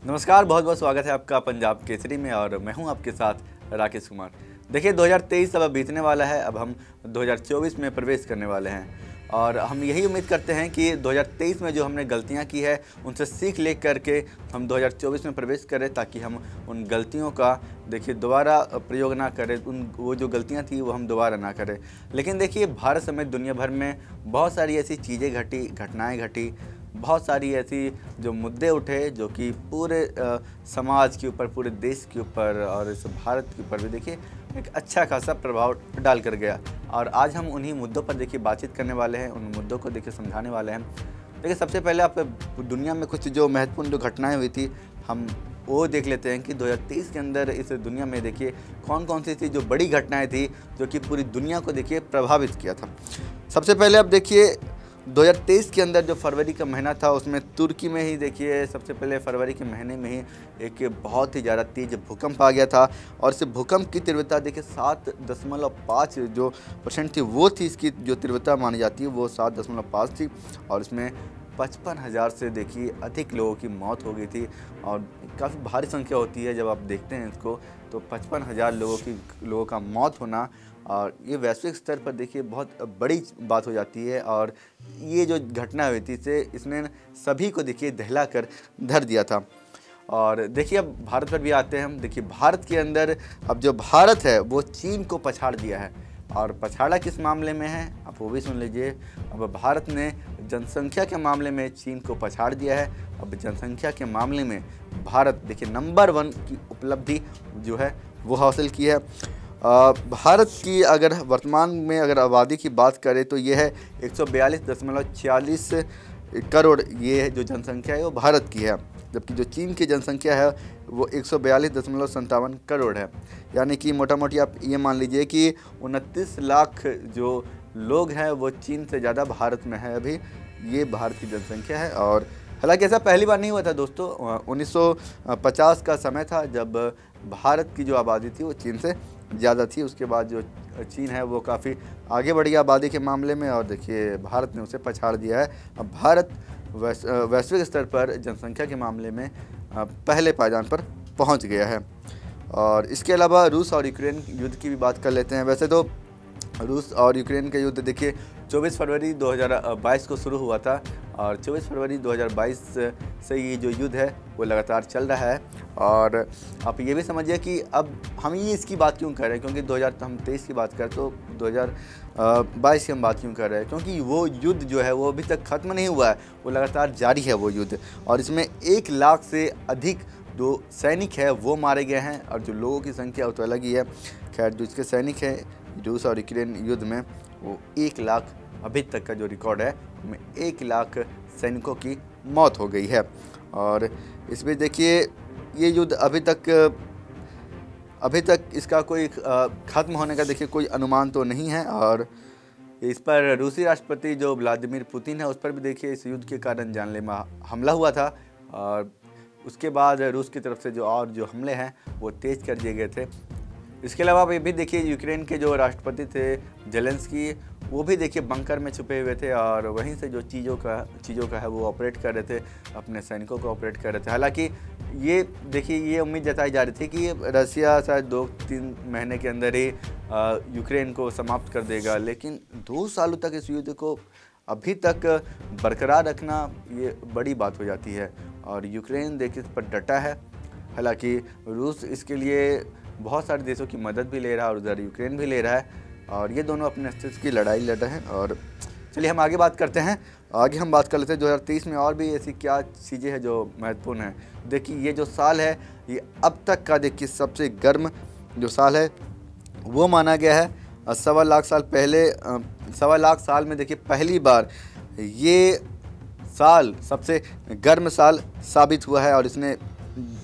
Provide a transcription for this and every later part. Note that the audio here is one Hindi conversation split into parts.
नमस्कार, बहुत बहुत स्वागत है आपका पंजाब केसरी में और मैं हूं आपके साथ राकेश कुमार। देखिए 2023 अब बीतने वाला है। अब हम 2024 में प्रवेश करने वाले हैं और हम यही उम्मीद करते हैं कि 2023 में जो हमने गलतियां की है उनसे सीख ले करके हम 2024 में प्रवेश करें, ताकि हम उन गलतियों का देखिए दोबारा प्रयोग ना करें। वो जो गलतियां थी वो हम दोबारा ना करें। लेकिन देखिए भारत समेत दुनिया भर में बहुत सारी ऐसी चीज़ें घटी, घटनाएँ घटी, बहुत सारी ऐसी जो मुद्दे उठे जो कि पूरे समाज के ऊपर, पूरे देश के ऊपर और इस भारत के ऊपर भी देखिए एक अच्छा खासा प्रभाव डाल कर गया। और आज हम उन्हीं मुद्दों पर देखिए बातचीत करने वाले हैं, उन मुद्दों को देखिए समझाने वाले हैं। देखिए सबसे पहले आप दुनिया में कुछ जो महत्वपूर्ण जो घटनाएं हुई थी हम वो देख लेते हैं कि 2023 के अंदर इस दुनिया में देखिए कौन कौन सी थी जो बड़ी घटनाएं थी जो कि पूरी दुनिया को देखिए प्रभावित किया था। सबसे पहले आप देखिए 2023 के अंदर जो फरवरी का महीना था उसमें तुर्की में ही देखिए सबसे पहले फरवरी के महीने में ही एक बहुत ही ज़्यादा तेज़ भूकंप आ गया था। और इस भूकंप की तीव्रता देखिए 7.5 जो % थी वो थी, इसकी जो तीव्रता मानी जाती है वो 7.5 थी। और इसमें 55,000 से देखिए अधिक लोगों की मौत हो गई थी। और काफ़ी भारी संख्या होती है जब आप देखते हैं इसको, तो 55,000 लोगों का मौत होना और ये वैश्विक स्तर पर देखिए बहुत बड़ी बात हो जाती है। और ये जो घटना हुई थी इसने सभी को देखिए दहला कर धर दिया था। और देखिए अब भारत पर भी आते हैं हम। देखिए भारत के अंदर अब जो भारत है वो चीन को पछाड़ दिया है। और पछाड़ा किस मामले में है आप वो भी सुन लीजिए। अब भारत ने जनसंख्या के मामले में चीन को पछाड़ दिया है। अब जनसंख्या के मामले में भारत देखिए नंबर 1 की उपलब्धि जो है वो हासिल की है। भारत की अगर वर्तमान में अगर आबादी की बात करें तो ये है 142.46 करोड़। ये जो जनसंख्या है वो भारत की है, जबकि जो चीन की जनसंख्या है वो 142.57 करोड़ है। यानी कि मोटा मोटी आप ये मान लीजिए कि 29 लाख जो लोग हैं वो चीन से ज़्यादा भारत में है। अभी ये भारत की जनसंख्या है। और हालांकि ऐसा पहली बार नहीं हुआ था दोस्तों। 1950 का समय था जब भारत की जो आबादी थी वो चीन से ज़्यादा थी। उसके बाद जो चीन है वो काफ़ी आगे बढ़ गया आबादी के मामले में और देखिए भारत ने उसे पछाड़ दिया है। अब भारत वैश्विक स्तर पर जनसंख्या के मामले में पहले पायदान पर पहुंच गया है। और इसके अलावा रूस और यूक्रेन युद्ध की भी बात कर लेते हैं। वैसे तो रूस और यूक्रेन का युद्ध देखिए 24 फरवरी 2022 को शुरू हुआ था और 24 फरवरी 2022 से ये जो युद्ध है वो लगातार चल रहा है। और आप ये भी समझिए कि अब हम ये इसकी बात क्यों कर रहे हैं, क्योंकि 2023 की बात करें तो 2022 की हम बात क्यों कर रहे हैं, क्योंकि वो युद्ध जो है वो अभी तक ख़त्म नहीं हुआ है, वो लगातार जारी है वो युद्ध। और इसमें 1 लाख से अधिक जो सैनिक है वो मारे गए हैं और जो लोगों की संख्या वो तो अलग ही है। खैर जो इसके सैनिक हैं रूस और यूक्रेन युद्ध में वो 1 लाख अभी तक का जो रिकॉर्ड है उसमें 1 लाख सैनिकों की मौत हो गई है। और इसमें देखिए ये युद्ध अभी तक इसका कोई ख़त्म होने का देखिए कोई अनुमान तो नहीं है। और इस पर रूसी राष्ट्रपति जो व्लादिमीर पुतिन है उस पर भी देखिए इस युद्ध के कारण जानलेवा हमला हुआ था। और उसके बाद रूस की तरफ से जो हमले हैं वो तेज़ कर दिए गए थे। इसके अलावा आप ये भी देखिए यूक्रेन के जो राष्ट्रपति थे जेलेंस्की, वो भी देखिए बंकर में छुपे हुए थे और वहीं से जो चीज़ों का है वो ऑपरेट कर रहे थे, अपने सैनिकों को ऑपरेट कर रहे थे। हालांकि ये देखिए ये उम्मीद जताई जा रही थी कि रसिया शायद 2-3 महीने के अंदर ही यूक्रेन को समाप्त कर देगा, लेकिन 2 सालों तक इस युद्ध को अभी तक बरकरार रखना ये बड़ी बात हो जाती है। और यूक्रेन देखिए इस पर डटा है। हालांकि रूस इसके लिए बहुत सारे देशों की मदद भी ले रहा है और उधर यूक्रेन भी ले रहा है और ये दोनों अपने अस्तित्व की लड़ाई लड़ रहे हैं। और चलिए हम आगे बात करते हैं। आगे हम बात कर लेते हैं 2023 में और भी ऐसी क्या चीज़ें हैं जो महत्वपूर्ण हैं। देखिए ये जो साल है ये अब तक का देखिए सबसे गर्म जो साल है वो माना गया है। 1.25 लाख साल में देखिए पहली बार ये साल सबसे गर्म साल साबित हुआ है। और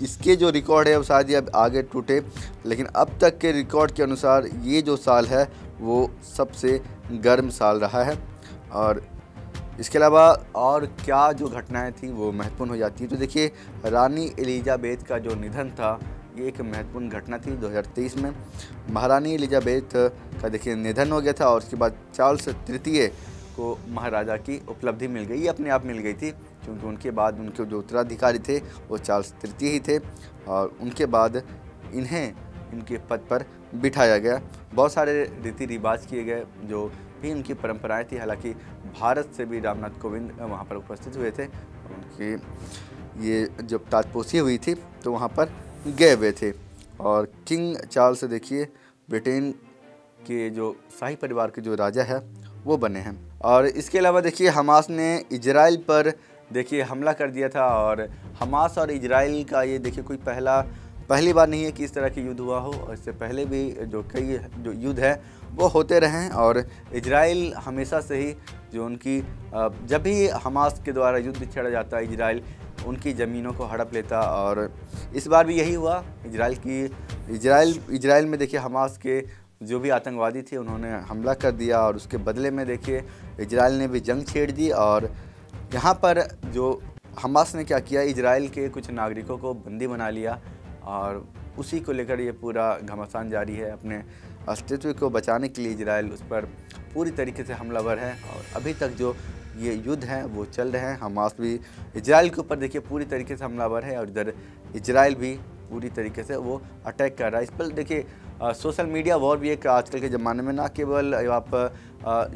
इसके जो रिकॉर्ड है वो शायद ये अब आगे टूटे, लेकिन अब तक के रिकॉर्ड के अनुसार ये जो साल है वो सबसे गर्म साल रहा है। और इसके अलावा और क्या जो घटनाएं थी वो महत्वपूर्ण हो जाती है। तो देखिए रानी एलिजाबेथ का जो निधन था ये एक महत्वपूर्ण घटना थी 2023 में। महारानी एलिजाबेथ का देखिए निधन हो गया था और उसके बाद चार्ल्स तृतीय को महाराजा की उपलब्धि मिल गई, ये अपने आप मिल गई थी क्योंकि उनके बाद उनके जो उत्तराधिकारी थे वो चार्ल्स तृतीय ही थे और उनके बाद इन्हें इनके पद पर बिठाया गया। बहुत सारे रीति रिवाज किए गए जो भी उनकी परंपराएं थी। हालांकि भारत से भी रामनाथ कोविंद वहाँ पर उपस्थित हुए थे, उनकी ये जब ताजपोशी हुई थी तो वहाँ पर गए हुए थे। और किंग चार्ल्स देखिए ब्रिटेन के जो शाही परिवार के जो राजा है वो बने हैं। और इसके अलावा देखिए हमास ने इजराइल पर देखिए हमला कर दिया था और हमास और इजराइल का ये देखिए कोई पहली बार नहीं है कि इस तरह की युद्ध हुआ हो। और इससे पहले भी जो कई जो युद्ध है वो होते रहे हैं और इजराइल हमेशा से ही जो उनकी जब भी हमास के द्वारा युद्ध छेड़ा जाता है इजराइल उनकी ज़मीनों को हड़प लेता। और इस बार भी यही हुआ। इजराइल में देखिए हमास के जो भी आतंकवादी थे उन्होंने हमला कर दिया और उसके बदले में देखिए इजराइल ने भी जंग छेड़ दी। और यहाँ पर जो हमास ने क्या किया, इजराइल के कुछ नागरिकों को बंदी बना लिया और उसी को लेकर ये पूरा घमासान जारी है। अपने अस्तित्व को बचाने के लिए इजराइल उस पर पूरी तरीके से हमलावर है और अभी तक जो ये युद्ध हैं वो चल रहे हैं। हमास भी इजराइल के ऊपर देखिए पूरी तरीके से हमलावर है और इधर इजराइल भी पूरी तरीके से वो अटैक कर रहा है। इस पर देखिए सोशल मीडिया वॉर भी एक आजकल के ज़माने में ना केवल आप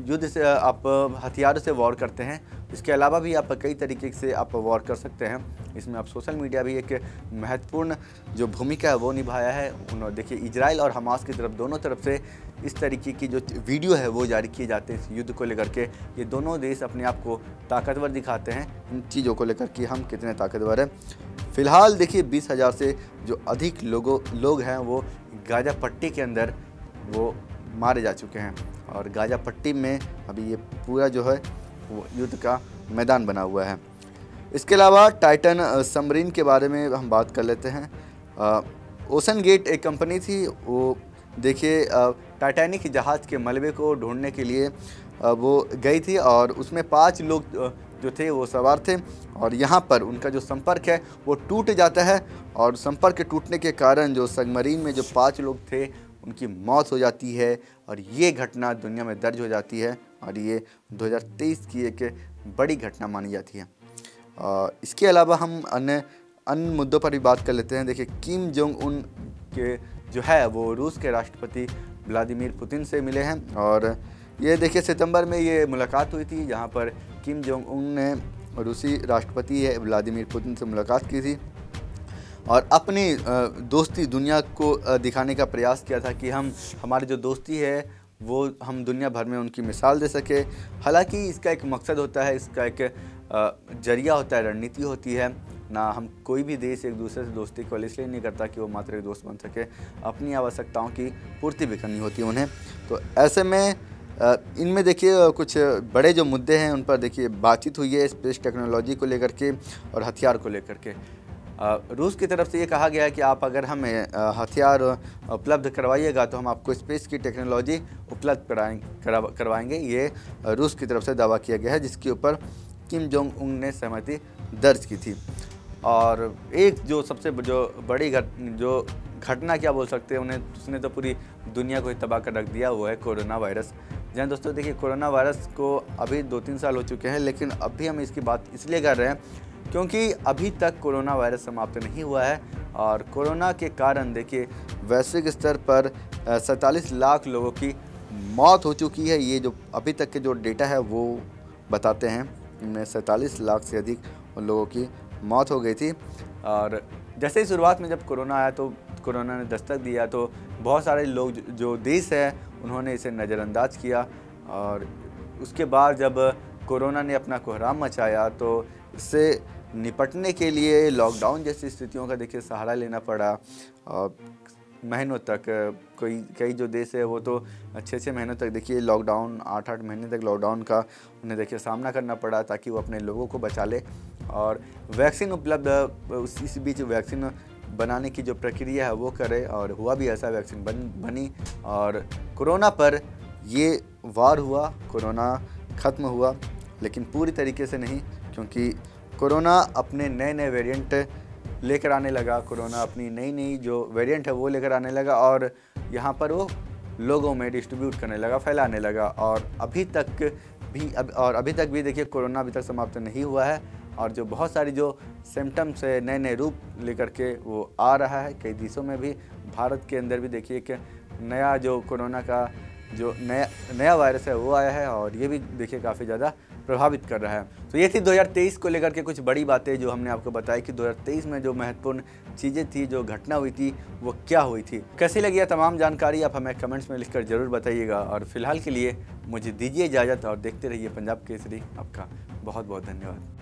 युद्ध से आप हथियारों से वॉर करते हैं, इसके अलावा भी आप कई तरीके से आप वॉर कर सकते हैं। इसमें आप सोशल मीडिया भी एक महत्वपूर्ण जो भूमिका है वो निभाया है। उन्होंने देखिए इजराइल और हमास की तरफ दोनों तरफ से इस तरीके की जो वीडियो है वो जारी किए जाते हैं इस युद्ध को लेकर के। ये दोनों देश अपने आप को ताकतवर दिखाते हैं इन चीज़ों को लेकर कि हम कितने ताकतवर हैं। फ़िलहाल देखिए 20,000 से जो अधिक लोग हैं वो गाज़ा पट्टी के अंदर वो मारे जा चुके हैं और गाज़ा पट्टी में अभी ये पूरा जो है वो युद्ध का मैदान बना हुआ है। इसके अलावा टाइटन सबमरीन के बारे में हम बात कर लेते हैं। ओशन गेट एक कंपनी थी, वो देखिए टाइटैनिक जहाज़ के मलबे को ढूंढने के लिए वो गई थी और उसमें 5 लोग जो थे वो सवार थे और यहाँ पर उनका जो संपर्क है वो टूट जाता है और संपर्क टूटने के कारण जो सबमरीन में जो 5 लोग थे उनकी मौत हो जाती है और ये घटना दुनिया में दर्ज हो जाती है और ये 2023 की एक बड़ी घटना मानी जाती है। इसके अलावा हम अन्य मुद्दों पर भी बात कर लेते हैं। देखिए किम जोंग उन के जो है वो रूस के राष्ट्रपति व्लादिमीर पुतिन से मिले हैं और ये देखिए सितंबर में ये मुलाकात हुई थी जहाँ पर किम जोंग उन ने रूसी राष्ट्रपति व्लादिमीर पुतिन से मुलाकात की थी और अपनी दोस्ती दुनिया को दिखाने का प्रयास किया था कि हमारी जो दोस्ती है वो हम दुनिया भर में उनकी मिसाल दे सके। हालांकि इसका एक मकसद होता है, इसका एक जरिया होता है, रणनीति होती है ना। हम कोई भी देश एक दूसरे से दोस्ती को इसलिए नहीं करता कि वो मात्र एक दोस्त बन सके, अपनी आवश्यकताओं की पूर्ति भी करनी होती है उन्हें। तो ऐसे में इनमें देखिए कुछ बड़े जो मुद्दे हैं उन पर देखिए बातचीत हुई है स्पेस टेक्नोलॉजी को लेकर के और हथियार को लेकर के। रूस की तरफ से ये कहा गया है कि आप अगर हमें हथियार उपलब्ध करवाइएगा तो हम आपको स्पेस की टेक्नोलॉजी उपलब्ध करवाएंगे। ये रूस की तरफ से दावा किया गया है जिसके ऊपर किम जोंग उन ने सहमति दर्ज की थी। और एक जो सबसे जो बड़ी घटना क्या बोल सकते हैं उसने तो पूरी दुनिया को ही तबाह कर रख दिया, वो है कोरोना वायरस। जहाँ दोस्तों देखिए कोरोना वायरस को अभी 2-3 साल हो चुके हैं लेकिन अभी हम इसकी बात इसलिए कर रहे हैं क्योंकि अभी तक कोरोना वायरस समाप्त नहीं हुआ है और कोरोना के कारण देखिए वैश्विक स्तर पर 47 लाख लोगों की मौत हो चुकी है। ये जो अभी तक के जो डेटा है वो बताते हैं इनमें 47 लाख से अधिक लोगों की मौत हो गई थी। और जैसे ही शुरुआत में जब कोरोना आया तो कोरोना ने दस्तक दिया तो बहुत सारे लोग जो देश है उन्होंने इसे नज़रअंदाज किया और उसके बाद जब कोरोना ने अपना कोहराम मचाया तो इससे निपटने के लिए लॉकडाउन जैसी स्थितियों का देखिए सहारा लेना पड़ा। और महीनों तक कई जो देश है वो तो 6-6 महीनों तक देखिए लॉकडाउन 8-8 महीने तक लॉकडाउन का उन्हें देखिए सामना करना पड़ा ताकि वो अपने लोगों को बचा ले। और वैक्सीन उपलब्ध इस बीच वैक्सीन बनाने की जो प्रक्रिया है वो करे और हुआ भी ऐसा, वैक्सीन बनी और कोरोना पर ये वार हुआ, कोरोना ख़त्म हुआ लेकिन पूरी तरीके से नहीं क्योंकि कोरोना अपने नए वेरिएंट लेकर आने लगा। कोरोना अपनी नई जो वेरिएंट है वो लेकर आने लगा और यहाँ पर वो लोगों में डिस्ट्रीब्यूट करने लगा, फैलाने लगा। और अभी तक भी देखिए कोरोना अभी तक समाप्त नहीं हुआ है और जो बहुत सारी जो सिम्टम्स है नए नए रूप लेकर के वो आ रहा है कई देशों में भी, भारत के अंदर भी देखिए कि नया जो कोरोना का जो नया वायरस है वो आया है और ये भी देखिए काफ़ी ज़्यादा प्रभावित कर रहा है। तो ये थी 2023 को लेकर के कुछ बड़ी बातें जो हमने आपको बताई कि 2023 में जो महत्वपूर्ण चीज़ें थी, जो घटना हुई थी, वो क्या हुई थी। कैसी लगी है तमाम जानकारी आप हमें कमेंट्स में लिखकर ज़रूर बताइएगा और फिलहाल के लिए मुझे दीजिए इजाज़त और देखते रहिए पंजाब केसरी। आपका बहुत बहुत धन्यवाद।